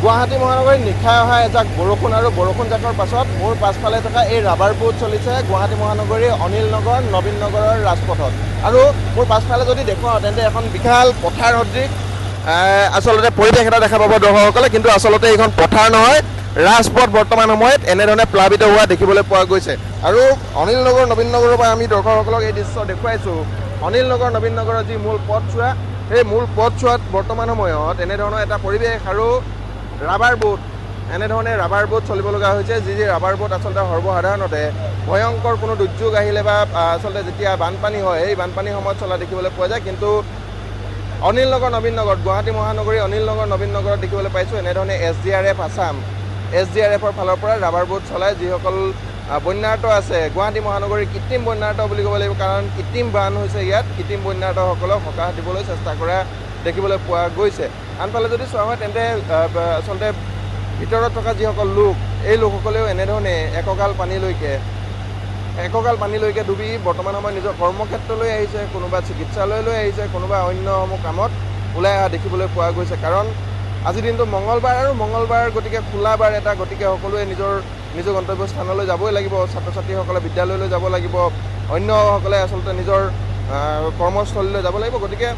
গুৱাহাটী মহানগৰীত নিশাই অহা এজাক বৰষুণ আৰু বৰষুণ জাকৰ পাছত মোৰ পাছফালে থকা এই ৰাবাৰ বুট চলিছে গুৱাহাটী মহানগৰীৰ অনিল নগৰ নবীন নগৰৰ ৰাজপথত। আৰু মোৰ পাছফালে যদি দেখুৱাওঁ তেন্তে এখন বিশাল পথাৰ সদৃশ আচলতে পৰিৱেশ এটা দেখা পাব দৰ্শকসকলে, কিন্তু আচলতে এইখন পথাৰ নহয়, ৰাজপথ বৰ্তমান সময়ত এনেধৰণে প্লাবিত হোৱা দেখিবলৈ পোৱা গৈছে। আৰু অনিল নগৰ নবীন নগৰৰ পৰা আমি দৰ্শকসকলক এই দৃশ্য দেখুৱাইছোঁ। অনিল নগৰ নবীন নগৰৰ যি মূল পথছোৱা, সেই মূল পথছোৱাত বৰ্তমান সময়ত এনেধৰণৰ এটা পৰিৱেশ আৰু ৰাবাৰ বুট, এনেধৰণে ৰাবাৰ বুট চলিব লগা হৈছে। যি ৰাবাৰ বুট আচলতে সৰ্বসাধাৰণতে ভয়ংকৰ কোনো দুৰ্যোগ আহিলে বা আচলতে যেতিয়া বানপানী হয় সেই বানপানীৰ সময়ত চলা দেখিবলৈ পোৱা যায়। কিন্তু অনিল নগৰ নবীন নগৰত, গুৱাহাটী মহানগৰী অনিল নগৰ নবীন নগৰত দেখিবলৈ পাইছোঁ এনেধৰণে SDRF আছাম, SDRFৰ ফালৰ পৰা ৰাবাৰ বুট চলাই যিসকল বন্যাৰ্ত আছে, গুৱাহাটী মহানগৰীৰ কৃত্ৰিম বন্যাৰ্ত বুলি ক'ব লাগিব, কাৰণ কৃত্ৰিম বান হৈছে ইয়াত, কৃত্ৰিম বন্যাৰ্তসকলক সকাহ দিবলৈ চেষ্টা কৰা দেখিবলৈ পোৱা গৈছে। আনফালে যদি চোৱা হয় তেন্তে আচলতে ভিতৰত থকা যিসকল লোক, এই লোকসকলেও এনেধৰণে একঁকাল পানীলৈকে ডুবি বৰ্তমান সময়ত নিজৰ কৰ্মক্ষেত্ৰলৈ আহিছে, কোনোবা চিকিৎসালয়লৈ আহিছে, কোনোবা অন্যসমূহ কামত ওলাই অহা দেখিবলৈ পোৱা গৈছে। কাৰণ আজিৰ দিনটো মঙলবাৰ আৰু মঙলবাৰ গতিকে খোলা বাৰ এটা, গতিকে সকলোৱে নিজৰ গন্তব্যস্থানলৈ যাবই লাগিব। ছাত্ৰ ছাত্ৰীসকলে বিদ্যালয়লৈ যাব লাগিব, অন্যসকলে আচলতে নিজৰ কৰ্মস্থলীলৈ যাব লাগিব, গতিকে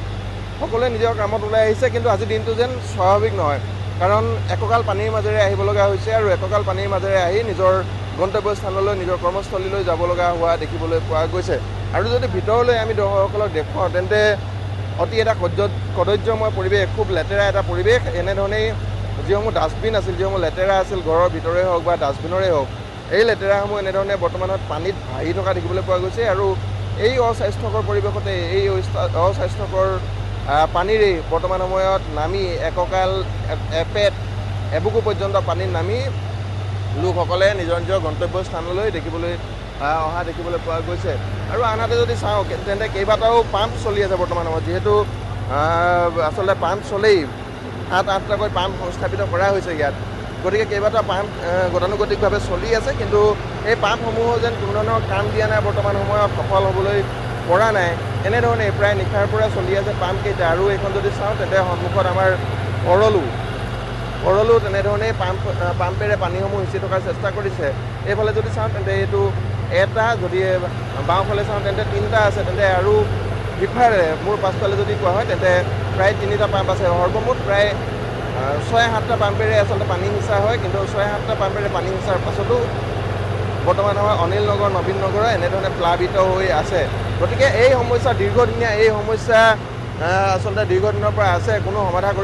সকলোৱে নিজৰ কামত ওলাই আহিছে। কিন্তু আজিৰ দিনটো যেন স্বাভাৱিক নহয়, কাৰণ একঁকাল পানীৰ মাজেৰে আহিব লগা হৈছে আৰু একঁকাল পানীৰ মাজেৰে আহি নিজৰ গন্তব্যস্থানলৈ, নিজৰ কৰ্মস্থলীলৈ যাব লগা হোৱা দেখিবলৈ পোৱা গৈছে। আৰু যদি ভিতৰলৈ আমি দৰ্শকসকলক দেখুৱাওঁ তেন্তে অতি এটা কদৰ্যময় পৰিৱেশ, খুব লেতেৰা এটা পৰিৱেশ। এনেধৰণেই যিসমূহ ডাষ্টবিন আছিল, যিসমূহ লেতেৰা আছিল, ঘৰৰ ভিতৰে হওক বা ডাষ্টবিনৰে হওক, এই লেতেৰাসমূহ এনেধৰণে বৰ্তমানত পানীত ভাহি থকা দেখিবলৈ পোৱা গৈছে। আৰু এই অস্বাস্থ্যকৰ পৰিৱেশতে, এই অস্বাস্থ্যকৰ পানীৰেই বৰ্তমান সময়ত নামি একঁকাল এবুকু পৰ্যন্ত পানীত নামি লোকসকলে নিজৰ গন্তব্যস্থানলৈ অহা দেখিবলৈ পোৱা গৈছে। আৰু আনহাতে যদি চাওঁ তেন্তে কেইবাটাও পাম্প চলি আছে বৰ্তমান সময়ত, যিহেতু আচলতে পাম্প চলেই, 7-8টাকৈ পাম্প সংস্থাপিত কৰা হৈছে ইয়াত, গতিকে কেইবাটাও পাম্প গতানুগতিকভাৱে চলি আছে। কিন্তু এই পাম্পসমূহো যেন কোনো ধৰণৰ কাম দিয়া নাই, বৰ্তমান সময়ত সফল হ'বলৈ পৰা নাই। এনেধৰণে প্ৰায় নিশাৰ পৰা চলি আছে পাম্পকেইটা। আৰু এইখন যদি চাওঁ তেন্তে সন্মুখত আমাৰ ভৰলো তেনেধৰণেই পাম্পেৰে পানীসমূহ সিঁচি থকাৰ চেষ্টা কৰিছে। এইফালে যদি চাওঁ তেন্তে এইটো এটা, যদি বাওঁফালে চাওঁ তেন্তে 3টা আছে, তেন্তে আৰু সিফালে মোৰ পাছফালে যদি কোৱা হয় তেন্তে প্ৰায় 3টা পাম্প আছে। সৰ্বমুঠ প্ৰায় 6-7টা পাম্পেৰে আচলতে পানী সিঁচা হয়। কিন্তু 6-7টা পাম্পেৰে পানী সিঁচাৰ পাছতো বৰ্তমান সময়ত অনিল নগৰ নবীন নগৰ এনেধৰণে প্লাবিত হৈ আছে। গতিকে এই সমস্যা দীৰ্ঘদিনীয়া, এই সমস্যা আচলতে দীৰ্ঘদিনৰ পৰা আছে, কোনো সমাধান কৰিব